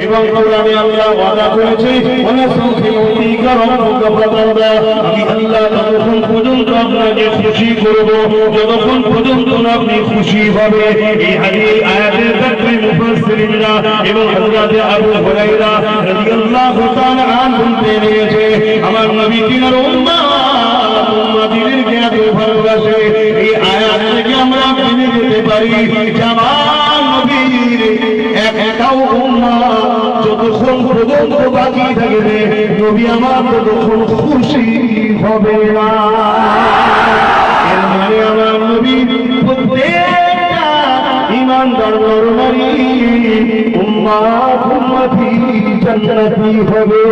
এবং কোরআনে আল্লাহ ওয়াদা করেছে আমি আল্লাহ ততক্ষণ পর্যন্ত আপনাকে খুশি করব যতক্ষণ পর্যন্ত আপনি খুশি হবে। এই হাদিস আয়াতের ব্যাখ্যায় মুফাসসিরিনরা এবং হযরত আবু হুরায়রা রাদিয়াল্লাহু তাআলা আনহু বলেছে আমার নবী তিনার উম্মতদেরকে এত ভালোবাসে এই আয়াত থেকে আমরা জেনে যেতে পারি যে আমার নবীর একটাও উম্মত যতক্ষণ পর্যন্ত বাকি থাকবে নবী আমার ততক্ষণ খুশি হবে না। এর মানে আমার নবী প্রত্যেকটা ঈমানদার নরনারী উম্মতি জান্নাতি হবে।